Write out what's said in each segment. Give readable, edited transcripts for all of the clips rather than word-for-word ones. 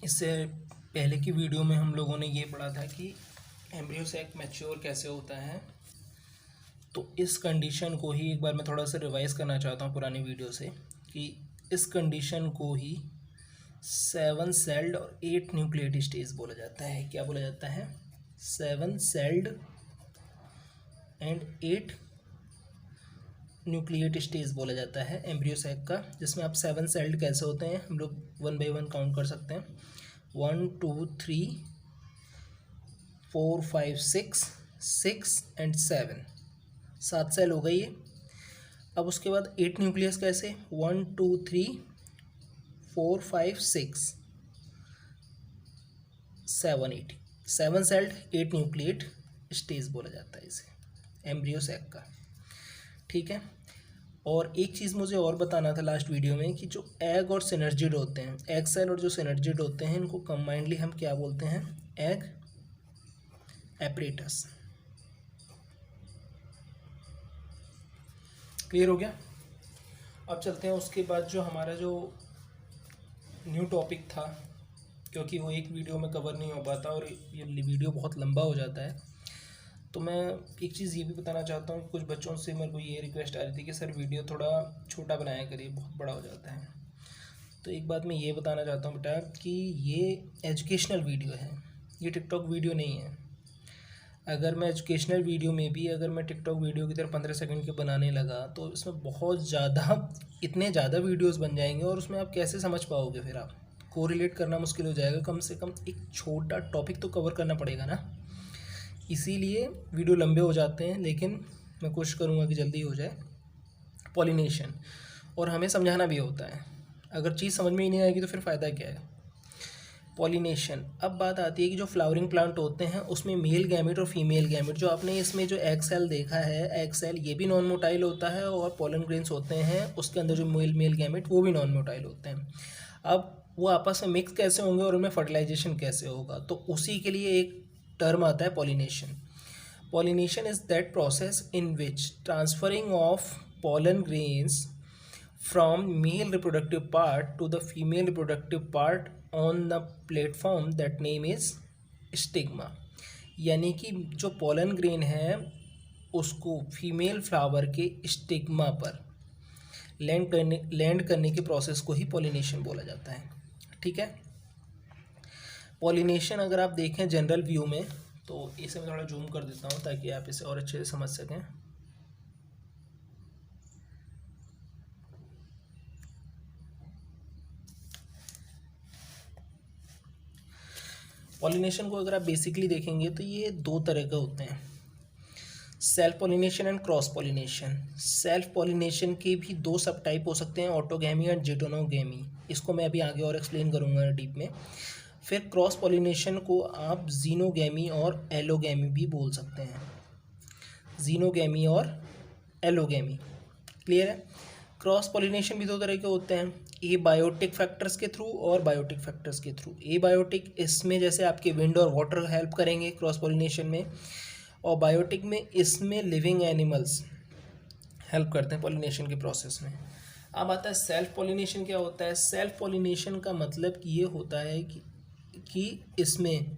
इससे पहले की वीडियो में हम लोगों ने ये पढ़ा था कि एम्ब्रियो सैक मैच्योर कैसे होता है। तो इस कंडीशन को ही एक बार मैं थोड़ा सा रिवाइज करना चाहता हूँ पुरानी वीडियो से, कि इस कंडीशन को ही 7 सेल्ड और 8 न्यूक्लिएट स्टेज बोला जाता है। क्या बोला जाता है? 7 सेल्ड एंड 8 न्यूक्लिएट स्टेज बोला जाता है एम्ब्रियो सैक का, जिसमें आप 7 सेल्ड कैसे होते हैं हम लोग 1 बाई 1 काउंट कर सकते हैं। 1 2 3 4 5 6 एंड 7 सेल हो गई है। अब उसके बाद 8 न्यूक्लियस कैसे? 1 2 3 4 5 6 7 8 7 सेल्ड 8 न्यूक्लिएट स्टेज बोला जाता है इसे एम्ब्रियो सैक का। ठीक है। और एक चीज़ मुझे और बताना था लास्ट वीडियो में, कि जो एग और सिनर्जिड होते हैं, एग सेल और जो सिनर्जिड होते हैं, इनको कंबाइंडली हम क्या बोलते हैं? Egg apparatus. क्लियर हो गया? अब चलते हैं उसके बाद जो हमारा जो न्यू टॉपिक था, क्योंकि वो एक वीडियो में कवर नहीं हो पाता और ये वीडियो बहुत लंबा हो जाता है, तो मैं एक चीज़ ये भी बताना चाहता हूँ। कुछ बच्चों से मेरे को ये रिक्वेस्ट आ रही थी कि सर वीडियो थोड़ा छोटा बनाया करिए, बहुत बड़ा हो जाता है। तो एक बात मैं ये बताना चाहता हूँ बेटा, कि ये एजुकेशनल वीडियो है, ये टिकटॉक वीडियो नहीं है। अगर मैं एजुकेशनल वीडियो में भी अगर मैं टिकटॉक वीडियो की तरह 15 सेकंड के बनाने लगा, तो इसमें बहुत ज़्यादा इतने ज़्यादा वीडियोस बन जाएंगे, और उसमें आप कैसे समझ पाओगे? फिर आप कोरिलेट करना मुश्किल हो जाएगा। कम से कम एक छोटा टॉपिक तो कवर करना पड़ेगा ना। इसीलिए वीडियो लंबे हो जाते हैं, लेकिन मैं कोशिश करूँगा कि जल्दी हो जाए। पॉलिनेशन, और हमें समझाना भी होता है। अगर चीज़ समझ में ही नहीं आएगी तो फिर फ़ायदा क्या है? पॉलिनेशन। अब बात आती है कि जो फ्लावरिंग प्लांट होते हैं उसमें मेल गैमेट और फीमेल गैमेट, जो आपने इसमें जो एग सेल देखा है, एग सेल ये भी नॉन मोटाइल होता है, और पोलन ग्रेन्स होते हैं उसके अंदर जो मेल गैमेट वो भी नॉन मोटाइल होते हैं। अब वो आपस में मिक्स कैसे होंगे और उनमें फर्टिलाइजेशन कैसे होगा? तो उसी के लिए एक टर्म आता है pollination. Pollination is that process in which transferring of pollen grains from male reproductive part to the female reproductive part on the platform that name is stigma। यानी कि जो पोलन ग्रेन है उसको फीमेल फ्लावर के stigma पर land करने के process को ही पॉलिनेशन बोला जाता है। ठीक है। पॉलिनेशन अगर आप देखें जनरल व्यू में, तो इसे मैं थोड़ा जूम कर देता हूँ ताकि आप इसे और अच्छे से समझ सकें। पॉलिनेशन को अगर आप बेसिकली देखेंगे तो ये 2 तरह के होते हैं, self pollination and cross pollination. Self pollination के भी 2 सब टाइप हो सकते हैं, ऑटोगैमी एंड जिटोनोगैमी। इसको मैं अभी आगे और एक्सप्लेन करूँगा डीप में। फिर क्रॉस पॉलिनेशन को आप जीनोगैमी और एलोगैमी भी बोल सकते हैं, जीनोगैमी और एलोगैमी। क्लियर है? क्रॉस पॉलिनेशन भी 2 तरह के होते हैं, ए बायोटिक फैक्टर्स के थ्रू और बायोटिक फैक्टर्स के थ्रू। ए बायोटिक, इसमें जैसे आपके विंड और वाटर हेल्प करेंगे क्रॉस पॉलिनेशन में, और बायोटिक में इसमें लिविंग एनिमल्स हेल्प करते हैं पॉलिनेशन के प्रोसेस में। अब आता है सेल्फ पॉलिनेशन। क्या होता है सेल्फ पॉलिनेशन? का मतलब ये होता है कि इसमें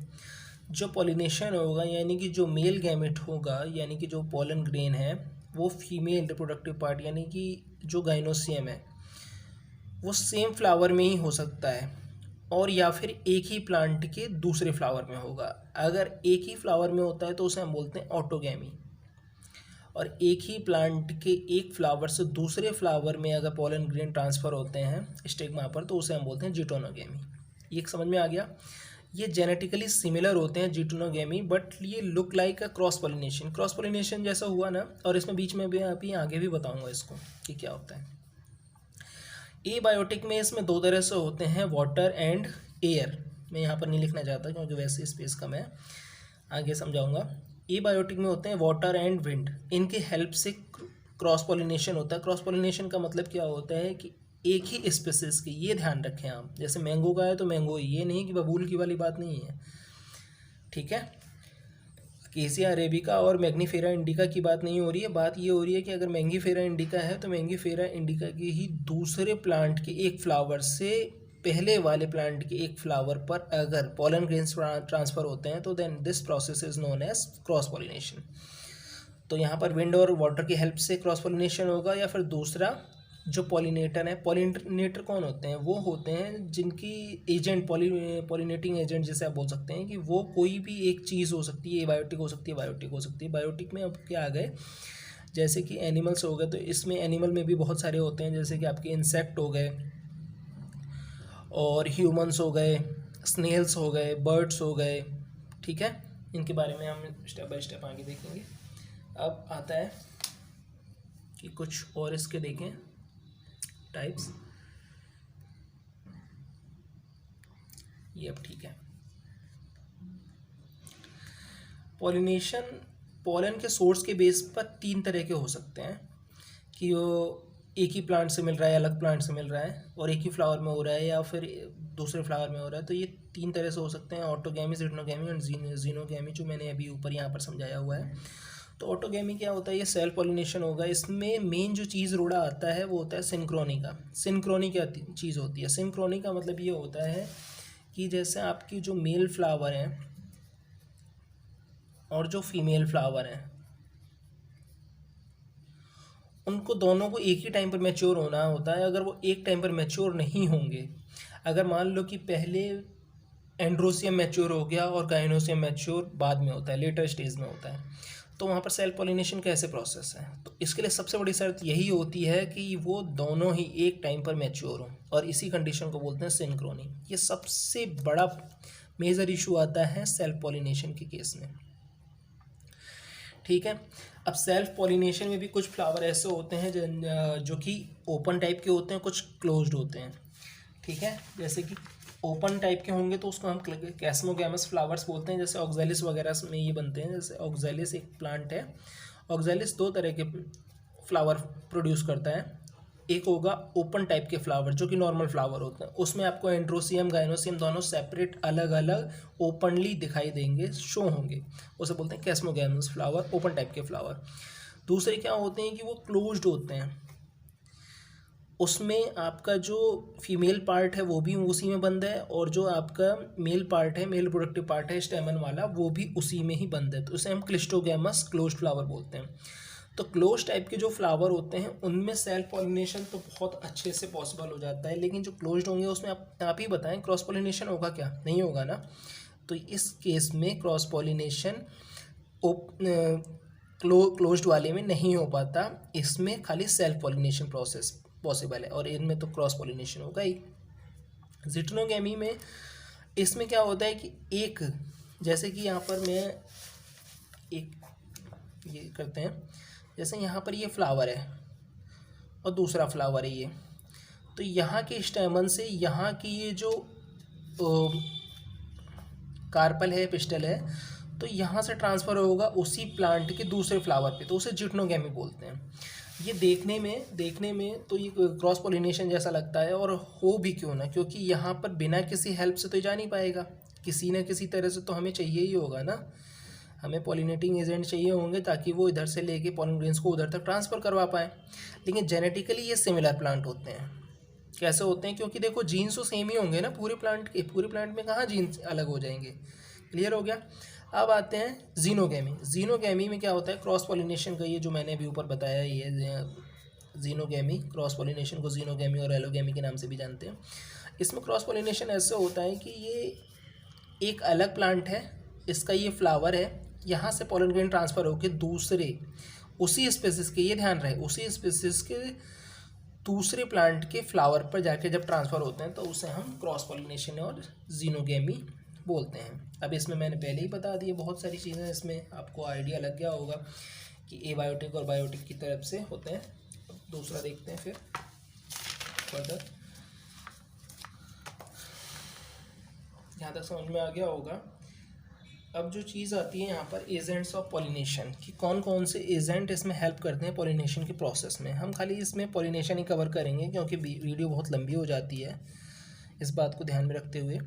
जो पॉलिनेशन होगा, यानी कि जो मेल गैमेट होगा, यानी कि जो पोलन ग्रेन है, वो फीमेल रिप्रोडक्टिव पार्ट यानी कि जो गाइनोसियम है वो सेम फ्लावर में ही हो सकता है, और या फिर एक ही प्लांट के दूसरे फ्लावर में होगा। अगर एक ही फ्लावर में होता है तो उसे हम बोलते हैं ऑटोगैमी, और एक ही प्लांट के एक फ्लावर से दूसरे फ्लावर में अगर पोलन ग्रेन ट्रांसफ़र होते हैं स्टिग्मा पर, तो उसे हम बोलते हैं जिटोनोगैमी। ये समझ में आ गया? ये जेनेटिकली सिमिलर होते हैं जिटोनोगैमी, बट ये look like a cross pollination. Cross pollination जैसा हुआ ना, और इसमें बीच में भी अभी आगे भी बताऊंगा इसको कि क्या होता है। ए बायोटिक में इसमें 2 तरह से होते हैं, वाटर एंड एयर। मैं यहाँ पर नहीं लिखना चाहता क्योंकि वैसे स्पेस कम है, आगे समझाऊंगा। ए बायोटिक में होते हैं वाटर एंड विंड, इनके हेल्प से क्रॉस पॉलिनेशन होता है। क्रॉस पॉलिनेशन का मतलब क्या होता है कि एक ही स्पेसिस की, ये ध्यान रखें आप, जैसे मैंगो का है तो मैंगो ही, ये नहीं कि बबूल की वाली बात नहीं है। ठीक है। केसिया अरेबिका और मैग्नीफेरा इंडिका की बात नहीं हो रही है, बात ये हो रही है कि अगर मैंगीफेरा इंडिका है तो मैंगीफेरा इंडिका की ही दूसरे प्लांट के एक फ्लावर से पहले वाले प्लांट के एक फ्लावर पर अगर पॉलन ग्रेन्स ट्रांसफ़र होते हैं तो then this process is known as cross pollination. तो यहाँ पर विंड और वाटर की हेल्प से क्रॉस पॉलिनेशन होगा, या फिर दूसरा जो पॉलिनेटर है, पॉलिनेटर कौन होते हैं, वो होते हैं जिनकी एजेंट पॉलिनेटिंग एजेंट जैसे आप बोल सकते हैं कि वो कोई भी एक चीज़ हो सकती है, एबायोटिक हो सकती है, बायोटिक हो सकती है। बायोटिक में अब क्या आ गए, जैसे कि एनिमल्स हो गए, तो इसमें एनिमल में भी बहुत सारे होते हैं, जैसे कि आपके इंसेक्ट हो गए और ह्यूमंस हो गए, स्नेल्स हो गए, बर्ड्स हो गए, ठीक है। इनके बारे में हम स्टेप बाय स्टेप आगे देखेंगे। अब आता है कि कुछ और इसके देखें टाइप्स, ये अब ठीक है। पॉलिनेशन पॉलन के सोर्स के बेस पर 3 तरह के हो सकते हैं कि वो एक ही प्लांट से मिल रहा है, अलग प्लांट से मिल रहा है, और एक ही फ्लावर में हो रहा है या फिर दूसरे फ्लावर में हो रहा है। तो ये 3 तरह से हो सकते हैं, ऑटोगैमी, जिटनोगैमी और जीनोगैमी, जो मैंने अभी ऊपर यहाँ पर समझाया हुआ है। तो ऑटोगैमी क्या होता है, ये सेल्फ पॉलिनेशन होगा। इसमें मेन जो चीज़ रोड़ा आता है वो होता है सिंक्रोनी का। सिंक्रोनी क्या चीज़ होती है, सिंक्रोनी का मतलब ये होता है कि जैसे आपकी जो मेल फ्लावर हैं और जो फीमेल फ्लावर हैं, उनको दोनों को एक ही टाइम पर मैच्योर होना होता है। अगर वो एक टाइम पर मैच्योर नहीं होंगे, अगर मान लो कि पहले एंड्रोसियम मैच्योर हो गया और गाइनोसियम मैच्योर बाद में होता है, लेटर स्टेज में होता है, तो वहाँ पर सेल्फ पॉलिनेशन कैसे प्रोसेस है। तो इसके लिए सबसे बड़ी शर्त यही होती है कि वो दोनों ही एक टाइम पर मैच्योर हों, और इसी कंडीशन को बोलते हैं सिंक्रोनी। ये सबसे बड़ा मेजर इशू आता है सेल्फ पॉलिनेशन के केस में, ठीक है। अब सेल्फ पॉलिनेशन में भी कुछ फ्लावर ऐसे होते हैं जो कि ओपन टाइप के होते हैं, कुछ क्लोज्ड होते हैं, ठीक है। जैसे कि ओपन टाइप के होंगे तो उसको हम कैस्मोगैमस फ्लावर्स बोलते हैं, जैसे ऑक्जेलिस वगैरह में ये बनते हैं। जैसे ऑक्जेलिस एक प्लांट है, ऑक्जेलिस 2 तरह के फ्लावर प्रोड्यूस करता है। एक होगा ओपन टाइप के फ्लावर जो कि नॉर्मल फ्लावर होते हैं, उसमें आपको एंड्रोसियम गाइनोसियम दोनों सेपरेट अलग अलग ओपनली दिखाई देंगे, शो होंगे, उसे बोलते हैं कैस्मोगैमस फ्लावर, ओपन टाइप के फ्लावर। दूसरे क्या होते हैं कि वो क्लोज्ड होते हैं, उसमें आपका जो फीमेल पार्ट है वो भी उसी में बंद है, और जो आपका मेल पार्ट है, मेल प्रोडक्टिव पार्ट है स्टेमन वाला, वो भी उसी में ही बंद है। तो उसे हम क्लिस्टोगैमस क्लोज्ड फ्लावर बोलते हैं। तो क्लोज टाइप के जो फ्लावर होते हैं उनमें सेल्फ पॉलिनेशन तो बहुत अच्छे से पॉसिबल हो जाता है, लेकिन जो क्लोज्ड होंगे उसमें आप ही बताएं क्रॉस पॉलिनेशन होगा क्या, नहीं होगा ना। तो इस केस में क्रॉस पॉलिनेशन क्लोज्ड वाले में नहीं हो पाता, इसमें खाली सेल्फ पॉलिनेशन प्रोसेस पॉसिबल है, और इनमें तो क्रॉस पॉलिनेशन होगा ही। जिटनोगैमी में इसमें क्या होता है कि एक, जैसे कि यहाँ पर मैं एक ये करते हैं, जैसे यहाँ पर ये फ्लावर है और दूसरा फ्लावर है ये, तो यहाँ के स्टेमन से यहाँ की ये जो कार्पल है, पिस्टल है, तो यहाँ से ट्रांसफ़र होगा उसी प्लांट के दूसरे फ्लावर पे, तो उसे जिटनोगैमी बोलते हैं। ये देखने में तो ये क्रॉस पॉलिनेशन जैसा लगता है, और हो भी क्यों ना, क्योंकि यहाँ पर बिना किसी हेल्प से तो जा नहीं पाएगा, किसी न किसी तरह से तो हमें चाहिए ही होगा ना, हमें पॉलिनेटिंग एजेंट चाहिए होंगे ताकि वो इधर से लेके पॉलन ग्रेन्स को उधर तक ट्रांसफ़र करवा पाए। लेकिन जेनेटिकली ये सिमिलर प्लांट होते हैं। कैसे होते हैं, क्योंकि देखो जीन्स तो सेम ही होंगे ना पूरे प्लांट के, पूरे प्लांट में कहाँ जीन्स अलग हो जाएंगे। क्लियर हो गया। अब आते हैं जीनोगैमी। जीनोगैमी में क्या होता है, क्रॉस पॉलिनेशन का, ये जो मैंने अभी ऊपर बताया, ये जीनोगैमी, क्रॉस पॉलिनेशन को जीनोगैमी और एलोगैमी के नाम से भी जानते हैं। इसमें क्रॉस पॉलिनेशन ऐसे होता है कि ये एक अलग प्लांट है, इसका ये फ्लावर है, यहाँ से पॉलन ग्रेन ट्रांसफ़र होकर दूसरे उसी स्पेसिस के, ये ध्यान रहे, उसी स्पेसिस के दूसरे प्लांट के फ्लावर पर जाके जब ट्रांसफ़र होते हैं तो उसे हम क्रॉस पॉलिनेशन और जीनोगैमी बोलते हैं। अब इसमें मैंने पहले ही बता दिया बहुत सारी चीज़ें, इसमें आपको आइडिया लग गया होगा कि एबायोटिक और बायोटिक की तरफ से होते हैं। दूसरा देखते हैं फिर फर्दर, यहाँ तक समझ में आ गया होगा। अब जो चीज़ आती है यहाँ पर एजेंट्स ऑफ पॉलिनेशन, कि कौन कौन से एजेंट इसमें हेल्प करते हैं पॉलिनेशन के प्रोसेस में। हम खाली इसमें पॉलिनेशन ही कवर करेंगे क्योंकि वीडियो बहुत लंबी हो जाती है, इस बात को ध्यान में रखते हुए।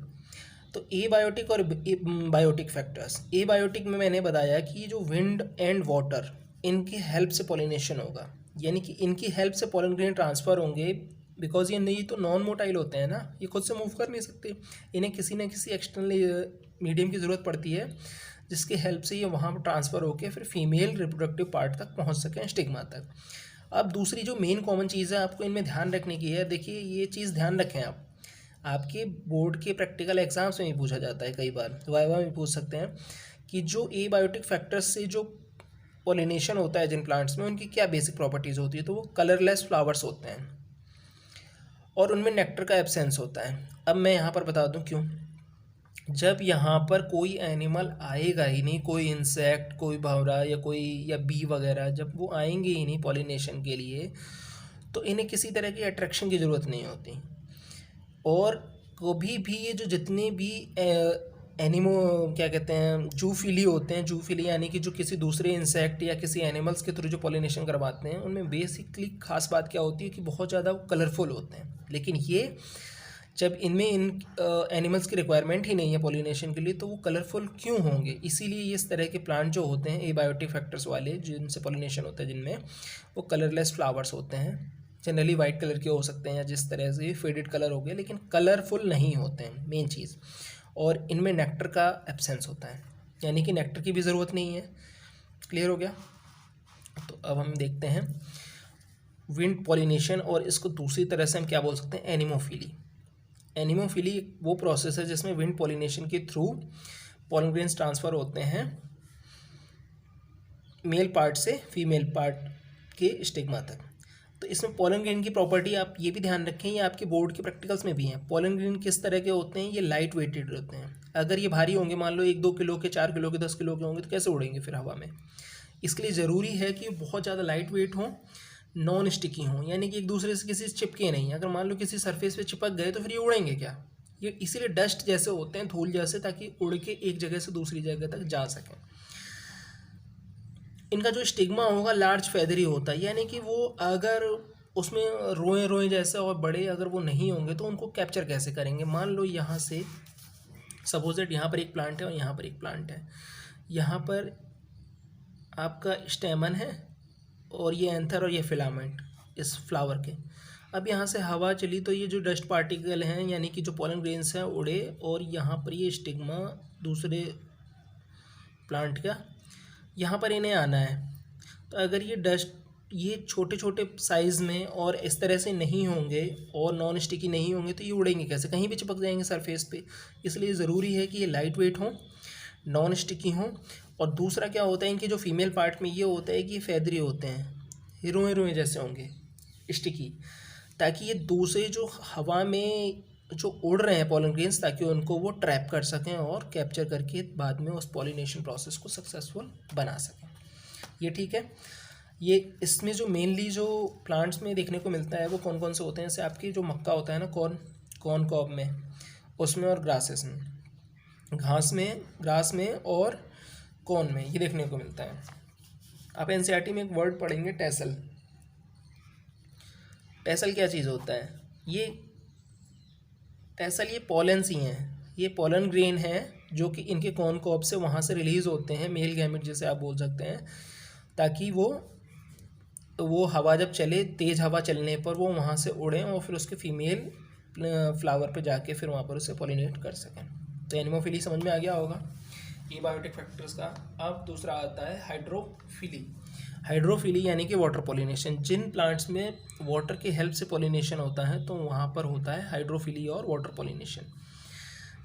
तो एबायोटिक और बायोटिक फैक्टर्स। एबायोटिक में मैंने बताया कि ये जो विंड एंड वाटर, इनकी हेल्प से पॉलिनेशन होगा, यानी कि इनकी हेल्प से पॉलन ग्रेन ट्रांसफ़र होंगे बिकॉज ये तो नॉन मोटाइल होते हैं ना, ये खुद से मूव कर नहीं सकते, इन्हें किसी न किसी एक्सटर्नल मीडियम की ज़रूरत पड़ती है जिसकी हेल्प से ये वहाँ पर ट्रांसफ़र होकर फिर फीमेल रिप्रोडक्टिव पार्ट तक पहुँच सकें, स्टिग्मा तक। अब दूसरी जो मेन कॉमन चीज़ है आपको इनमें ध्यान रखने की है, देखिए ये चीज़ ध्यान रखें आप, आपके बोर्ड के प्रैक्टिकल एग्जाम्स में भी पूछा जाता है, कई बार वाइवा में पूछ सकते हैं कि जो एबायोटिक फैक्टर्स से जो पॉलिनेशन होता है जिन प्लांट्स में, उनकी क्या बेसिक प्रॉपर्टीज़ होती है, तो वो कलरलेस फ्लावर्स होते हैं और उनमें नेक्टर का एब्सेंस होता है। अब मैं यहाँ पर बता दूँ क्यों। जब यहाँ पर कोई एनिमल आएगा ही नहीं, कोई इंसेक्ट, कोई भंवरा या बी वगैरह, जब वो आएंगे ही नहीं पॉलिनेशन के लिए, तो इन्हें किसी तरह की अट्रैक्शन की ज़रूरत नहीं होती। और कभी भी ये जो जितने भी एनिमो क्या कहते हैं जूफिली होते हैं, जूफिली यानी कि जो किसी दूसरे इंसेक्ट या किसी एनिमल्स के थ्रू जो पॉलिनेशन करवाते हैं, उनमें बेसिकली खास बात क्या होती है कि बहुत ज़्यादा कलरफुल होते हैं। लेकिन ये जब इनमें इन एनिमल्स की रिक्वायरमेंट ही नहीं है पॉलिनेशन के लिए, तो वो कलरफुल क्यों होंगे। इसीलिए ये इस तरह के प्लांट जो होते हैं एबायोटिक फैक्टर्स वाले जिनसे पॉलिनेशन होता है, जिनमें वो कलरलेस फ्लावर्स होते हैं, जनरली वाइट कलर के हो सकते हैं या जिस तरह से फेडेड कलर हो गया, लेकिन कलरफुल नहीं होते हैं मेन चीज़। और इनमें नेक्टर का एब्सेंस होता है, यानी कि नेक्टर की भी ज़रूरत नहीं है। क्लियर हो गया। तो अब हम देखते हैं विंड पॉलिनेशन, और इसको दूसरी तरह से हम क्या बोल सकते हैं, एनिमोफिली। एनिमोफिली वो प्रोसेस है जिसमें विंड पॉलिनेशन के थ्रू पॉलन ग्रेन्स ट्रांसफ़र होते हैं मेल पार्ट से फीमेल पार्ट के स्टिग्मा तक। तो इसमें पॉलन ग्रेन की प्रॉपर्टी आप ये भी ध्यान रखें, ये आपके बोर्ड के प्रैक्टिकल्स में भी हैं। पॉलन ग्रेन किस तरह के होते हैं, ये लाइट वेटेड होते हैं। अगर ये भारी होंगे, मान लो 1-2 किलो के, 4 किलो के, 10 किलो के होंगे, तो कैसे उड़ेंगे फिर हवा में। इसके लिए ज़रूरी है कि बहुत ज़्यादा लाइट वेट हों, नॉन स्टिकी हों, यानी कि एक दूसरे से किसी से चिपके नहीं। अगर मान लो किसी सरफेस पे चिपक गए तो फिर ये उड़ेंगे क्या। ये इसीलिए डस्ट जैसे होते हैं, धूल जैसे, ताकि उड़ के एक जगह से दूसरी जगह तक जा सकें। इनका जो स्टिग्मा होगा लार्ज फेदरी होता है, यानी कि वो अगर उसमें रोए रोए जैसे और बड़े अगर वो नहीं होंगे तो उनको कैप्चर कैसे करेंगे। मान लो यहाँ से सपोजेट यहाँ पर एक प्लांट है और यहाँ पर एक प्लांट है, यहाँ पर आपका स्टेमन है और ये एंथर और ये फिलामेंट इस फ्लावर के। अब यहाँ से हवा चली तो ये जो डस्ट पार्टिकल हैं, यानी कि जो पॉलन ग्रेन्स हैं, उड़े और यहाँ पर ये स्टिग्मा दूसरे प्लांट का यहाँ पर इन्हें आना है। तो अगर ये डस्ट ये छोटे छोटे साइज़ में और इस तरह से नहीं होंगे और नॉन स्टिकी नहीं होंगे, तो ये उड़ेंगे कैसे, कहीं भी चिपक जाएंगे सरफेस पे। इसलिए ज़रूरी है कि ये लाइट वेट हों, नॉन स्टिकी हों। और दूसरा क्या होता है, इनके जो फीमेल पार्ट में ये होता है कि ये फैदरी होते हैं, ये रोए रोए जैसे होंगे, स्टिकी, ताकि ये दूसरे जो हवा में जो उड़ रहे हैं पॉलन ग्रेन्स, ताकि उनको वो ट्रैप कर सकें और कैप्चर करके बाद में उस पॉलिनेशन प्रोसेस को सक्सेसफुल बना सकें। ये ठीक है। ये इसमें जो मेनली जो प्लांट्स में देखने को मिलता है वो कौन कौन से होते हैं, जैसे आपकी जो मक्का होता है ना, कॉर्न कॉब में, उसमें, और ग्रासेस में, ग्रास में और कॉर्न में ये देखने को मिलता है। आप एनसीईआरटी में एक वर्ड पढ़ेंगे, टेसल। टेसल क्या चीज़ होता है, ये टेसल ये पॉलेंस ही हैं, ये पॉलन ग्रेन है जो कि इनके कॉर्न कॉब से वहाँ से रिलीज़ होते हैं, मेल गैमेट जैसे आप बोल सकते हैं, ताकि वो हवा जब चले, तेज़ हवा चलने पर वो वहाँ से उड़ें और फिर उसके फीमेल फ्लावर पे जाके फिर वहाँ पर उसे पॉलिनेट कर सकें। तो एनिमोफिली समझ में आ गया होगा एबायोटिक फैक्टर्स का। अब दूसरा आता है हाइड्रोफिली। हाइड्रोफिली यानी कि वाटर पॉलिनेशन। जिन प्लांट्स में वाटर के हेल्प से पॉलिनेशन होता है तो वहाँ पर होता है हाइड्रोफिली और वाटर पॉलिनेशन।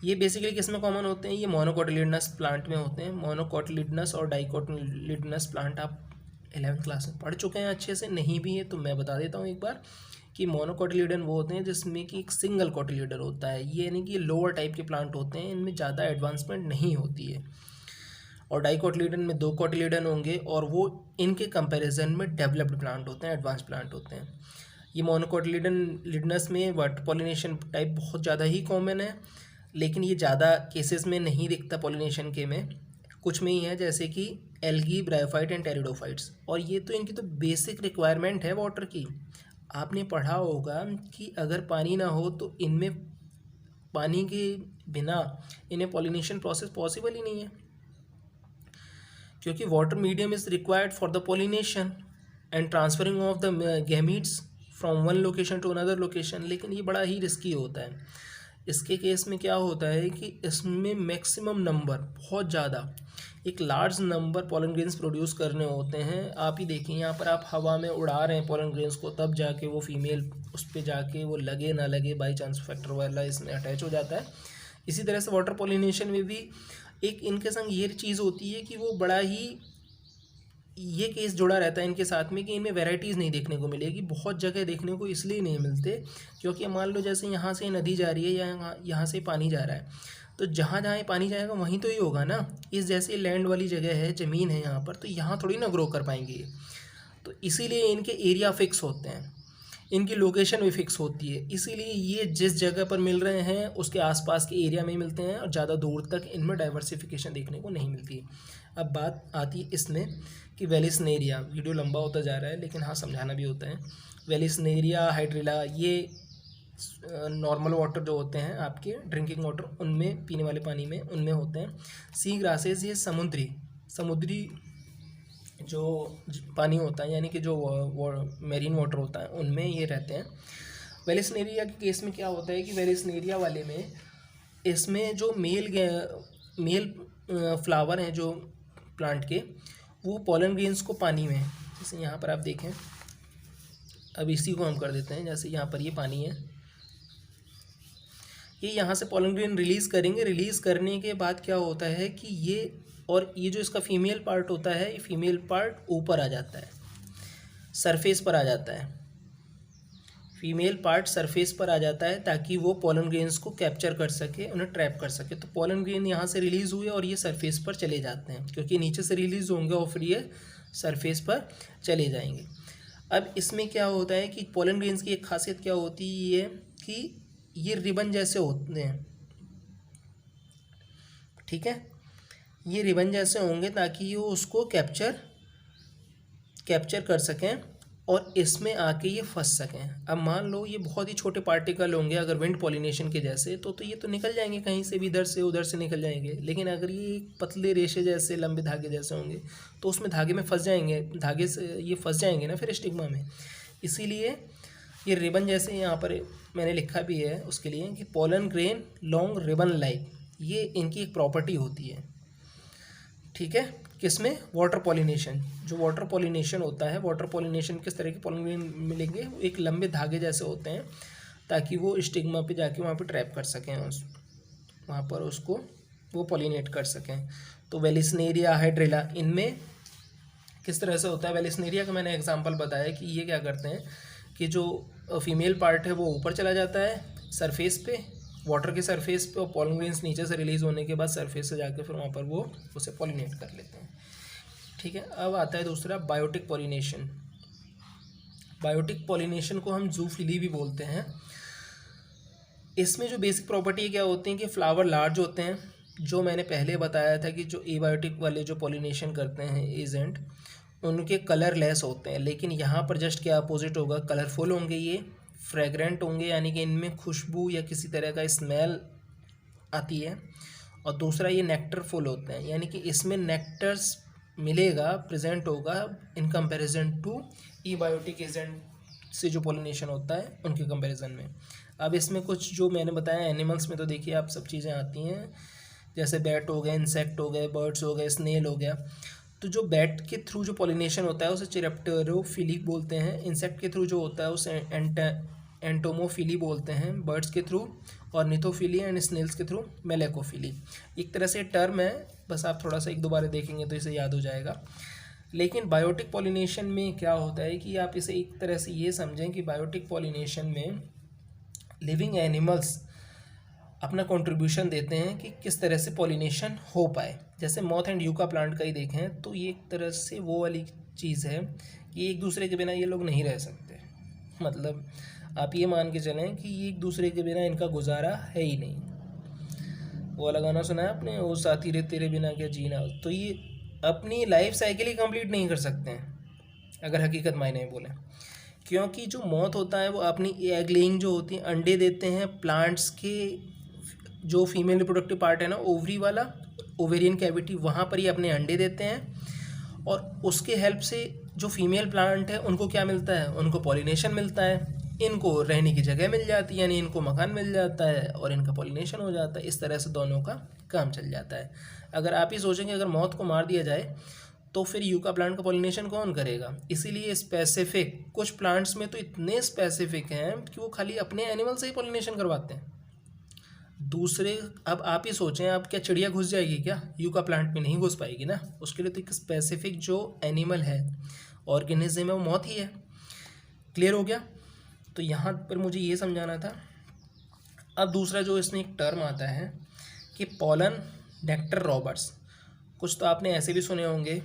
ये बेसिकली किस में कॉमन होते हैं, ये मोनोकोटिलिडनस प्लांट में होते हैं। मोनोकोटिलिडनस और डाइकोटिलिडनस प्लांट आप 11th क्लास में पढ़ चुके हैं अच्छे से, नहीं भी है तो मैं बता देता हूँ एक बार कि मोनोकोटिलिडन वो होते हैं जिसमें कि एक सिंगल कोटिलिडन होता है, ये यानी कि लोअर टाइप के प्लांट होते हैं, इनमें ज़्यादा एडवांसमेंट नहीं होती है। और डाइकोटिलिडन में 2 कोटिलिडन होंगे और वो इनके कंपैरिजन में डेवलप्ड प्लांट होते हैं, एडवांस प्लांट होते हैं। ये मोनोकोटिलिडनस में वाटर पॉलिनेशन टाइप बहुत ज़्यादा ही कॉमन है, लेकिन ये ज़्यादा केसेस में नहीं दिखता पॉलिनेशन के में, कुछ में ही है, जैसे कि एल्गी, ब्रायोफाइट एंड टेरिडोफाइट्स। और ये तो इनकी तो बेसिक रिक्वायरमेंट है वाटर की। आपने पढ़ा होगा कि अगर पानी ना हो तो इनमें, पानी के बिना इन्हें पॉलिनेशन प्रोसेस पॉसिबल ही नहीं है, क्योंकि water medium is required for the pollination and transferring of the gametes from one location to another location, लेकिन ये बड़ा ही रिस्की होता है। इसके केस में क्या होता है कि इसमें मैक्सिमम नंबर, बहुत ज़्यादा, एक large number pollen grains produce करने होते हैं। आप ही देखिए यहाँ पर आप हवा में उड़ा रहे हैं पोलन ग्रेन्स को, तब जाके वो फीमेल उस पर जाके वो लगे ना लगे बाई चांस फैक्टर वाला इसमें अटैच हो जाता है। इसी तरह से वाटर पॉलिनेशन में भी एक इनके संग ये चीज़ होती है कि वो बड़ा ही ये केस जुड़ा रहता है इनके साथ में कि इनमें वैरायटीज़ नहीं देखने को मिलेगी। बहुत जगह देखने को इसलिए नहीं मिलते क्योंकि मान लो जैसे यहाँ से नदी जा रही है या यहाँ से पानी जा रहा है, तो जहाँ जहाँ ये पानी जाएगा वहीं तो ही होगा ना। इस जैसे लैंड वाली जगह है, ज़मीन है यहाँ पर, तो यहाँ थोड़ी ना ग्रो कर पाएंगे ये। तो इसीलिए इनके एरिया फिक्स होते हैं, इनकी लोकेशन भी फिक्स होती है। इसीलिए ये जिस जगह पर मिल रहे हैं उसके आसपास के एरिया में मिलते हैं और ज़्यादा दूर तक इनमें डाइवर्सिफिकेशन देखने को नहीं मिलती। अब बात आती है इसमें कि वेलिस्नेरिया, वीडियो लंबा होता जा रहा है लेकिन हाँ समझाना भी होता है। वेलिस्नेरिया, हाइड्रिला, ये नॉर्मल वाटर जो होते हैं आपके ड्रिंकिंग वाटर, उनमें पीने वाले पानी में उनमें होते हैं। सी ग्रासेस, ये समुद्री जो पानी होता है यानी कि जो मेरीन वाटर होता है उनमें ये रहते हैं। वेलिस्नेरिया के केस में क्या होता है कि वेलिस्नेरिया वाले में इसमें जो मेल फ्लावर हैं जो प्लांट के, वो पोलन ग्रेन्स को पानी में, जैसे यहाँ पर आप देखें, अब इसी को हम कर देते हैं, जैसे यहाँ पर ये पानी है, ये यहाँ से पोलन ग्रेन रिलीज़ करेंगे। रिलीज़ करने के बाद क्या होता है कि ये जो इसका फीमेल पार्ट होता है, ये फीमेल पार्ट ऊपर आ जाता है, सरफेस पर आ जाता है। फीमेल पार्ट सरफेस पर आ जाता है ताकि वो पोलन ग्रेन्स को कैप्चर कर सके, उन्हें ट्रैप कर सके। तो पोलन ग्रेन यहाँ से रिलीज़ हुए और ये सरफेस पर चले जाते हैं, क्योंकि नीचे से रिलीज़ होंगे और फिर ये सरफेस पर चले जाएंगे। अब इसमें क्या होता है कि पोलन ग्रेन्स की एक खासियत क्या होती है ये कि ये रिबन जैसे होते हैं, ठीक है, ये रिबन जैसे होंगे ताकि ये उसको कैप्चर कर सकें और इसमें आके ये फंस सकें। अब मान लो ये बहुत ही छोटे पार्टिकल होंगे अगर विंड पॉलिनेशन के जैसे, तो ये तो निकल जाएंगे कहीं से भी, इधर से उधर से निकल जाएंगे। लेकिन अगर ये पतले रेशे जैसे लंबे धागे जैसे होंगे तो उसमें धागे में फंस जाएंगे, धागे से ये फंस जाएंगे ना फिर स्टिग्मा में। इसीलिए ये रिबन जैसे यहाँ पर मैंने लिखा भी है उसके लिए कि pollen grain long ribbon like, ये इनकी एक प्रॉपर्टी होती है, ठीक है। किसमें? Water pollination. जो वाटर पॉलिनेशन होता है, वाटर पॉलिनेशन किस तरह के पोलन ग्रेन मिलेंगे, एक लंबे धागे जैसे होते हैं ताकि वो स्टिग्मा पे जाके वहाँ पे ट्रैप कर सकें, वहाँ पर उसको वो पॉलिनेट कर सकें। तो वेलिस्नेरिया, हाइड्रिला, इनमें किस तरह से होता है। वेलिस्नेरिया का मैंने एग्जांपल बताया कि ये क्या करते हैं कि जो फीमेल पार्ट है वो ऊपर चला जाता है सरफेस पे, वाटर के सरफेस पे, और पोलन ग्रेन्स नीचे से रिलीज़ होने के बाद सरफेस से जाकर फिर वहाँ पर वो उसे पॉलिनेट कर लेते हैं, ठीक है। अब आता है दूसरा बायोटिक पॉलिनेशन। बायोटिक पॉलिनेशन को हम जूफिली भी बोलते हैं। इसमें जो बेसिक प्रॉपर्टी क्या होती है कि फ्लावर लार्ज होते हैं, जो मैंने पहले बताया था कि जो एबायोटिक वाले जो पॉलिनेशन करते हैं एजेंट, उनके कलर लेस होते हैं। लेकिन यहाँ पर जस्ट क्या अपोजिट होगा, कलरफुल होंगे, ये फ्रेगरेंट होंगे, यानी कि इनमें खुशबू या किसी तरह का स्मेल आती है। और दूसरा ये नेक्टर फुल होते हैं, यानी कि इसमें नेक्टर्स मिलेगा, प्रेजेंट होगा in comparison to abiotic agent से जो पॉलिनेशन होता है उनके कंपैरिजन में। अब इसमें कुछ जो मैंने बताया एनिमल्स में तो देखिए आप सब चीज़ें आती हैं, जैसे बैट हो गए, इंसेक्ट हो गए, बर्ड्स हो गए, स्नेल हो गया। तो जो बैट के थ्रू जो पॉलिनेशन होता है उसे चिरेप्टेरोफिली बोलते हैं, इंसेक्ट के थ्रू जो होता है उसे एंटोमोफिली बोलते हैं, बर्ड्स के थ्रू, और निथोफिली एंड स्नेल्स के थ्रू मेलेकोफिली। एक तरह से टर्म है, बस आप थोड़ा सा एक दो बार देखेंगे तो इसे याद हो जाएगा। लेकिन बायोटिक पॉलिनेशन में क्या होता है कि आप इसे एक तरह से ये समझें कि बायोटिक पॉलिनेशन में लिविंग एनिमल्स अपना कंट्रीब्यूशन देते हैं कि किस तरह से पॉलिनेशन हो पाए। जैसे मॉथ एंड यूका प्लांट का ही देखें तो ये एक तरह से वो वाली चीज़ है कि एक दूसरे के बिना ये लोग नहीं रह सकते। मतलब आप ये मान के चलें कि ये एक दूसरे के बिना इनका गुजारा है ही नहीं। वो वाला गाना सुना है आपने, वो साथी रे तेरे बिना क्या जीना। तो ये अपनी लाइफ साइकिल ही कंप्लीट नहीं कर सकते हैं अगर हकीकत मायने में बोलें, क्योंकि जो मौत होता है वो अपनी एग लेइंग जो होती है, अंडे देते हैं प्लांट्स के जो फीमेल रिप्रोडक्टिव पार्ट है ना, ओवरी वाला, ओवेरियन कैविटी, वहाँ पर ही अपने अंडे देते हैं। और उसके हेल्प से जो फीमेल प्लांट है उनको क्या मिलता है, उनको पॉलिनेशन मिलता है, इनको रहने की जगह मिल जाती है, यानी इनको मकान मिल जाता है और इनका पॉलिनेशन हो जाता है। इस तरह से दोनों का काम चल जाता है। अगर आप ही सोचेंगे अगर मौत को मार दिया जाए तो फिर यूका प्लांट का पॉलिनेशन कौन करेगा। इसीलिए स्पेसिफिक कुछ प्लांट्स में तो इतने स्पेसिफिक हैं कि वो खाली अपने एनिमल से ही पॉलिनेशन करवाते हैं, दूसरे। अब आप ही सोचें, आप क्या चिड़िया घुस जाएगी क्या, यूका प्लांट में नहीं घुस पाएगी ना। उसके लिए तो एक स्पेसिफिक जो एनिमल है, ऑर्गेनिज्म है, वो मौत ही है। क्लियर हो गया। तो यहाँ पर मुझे ये समझाना था। अब दूसरा जो इसमें एक टर्म आता है कि पोलन नेक्टर रॉबर्स, कुछ तो आपने ऐसे भी सुने होंगे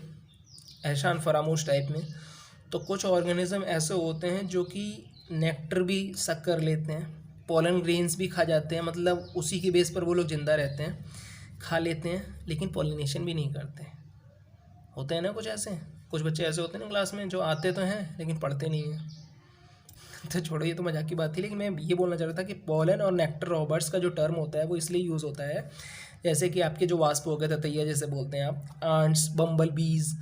ऐशान फरामोश टाइप में। तो कुछ ऑर्गेनिज्म ऐसे होते हैं जो कि नेक्टर भी सक कर लेते हैं, पोलन ग्रेन्स भी खा जाते हैं, मतलब उसी के बेस पर वो लोग जिंदा रहते हैं, खा लेते हैं, लेकिन पॉलिनेशन भी नहीं करते। होते हैं ना कुछ ऐसे, कुछ बच्चे ऐसे होते हैं ना क्लास में जो आते तो हैं लेकिन पढ़ते नहीं हैं। तो छोड़ो, ये तो मजाक की बात थी, लेकिन मैं ये बोलना चाह रहा था कि पोलन और नेक्टर रॉबर्ट्स का जो टर्म होता है वो इसलिए यूज़ होता है, जैसे कि आपके जो वास्प हो गए, ततैया जैसे बोलते हैं आप, आंट्स, बम्बल बीज,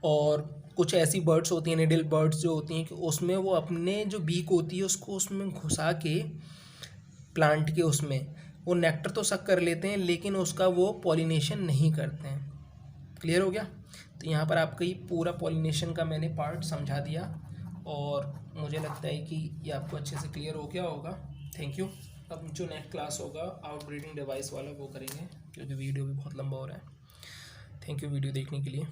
और कुछ ऐसी बर्ड्स होती हैं, निडल बर्ड्स जो होती हैं, कि उसमें वो अपने जो बीक होती है उसको उसमें घुसा के प्लांट के उसमें वो नेक्टर तो सक कर लेते हैं, लेकिन उसका वो पॉलिनेशन नहीं करते हैं। क्लियर हो गया। तो यहाँ पर आपका ये पूरा पॉलिनेशन का मैंने पार्ट समझा दिया और मुझे लगता है कि ये आपको अच्छे से क्लियर हो गया होगा। Thank you. अब जो नेक्स्ट क्लास होगा आउटब्रीडिंग डिवाइस वाला वो करेंगे, क्योंकि वीडियो भी बहुत लंबा हो रहा है। थैंक यू वीडियो देखने के लिए।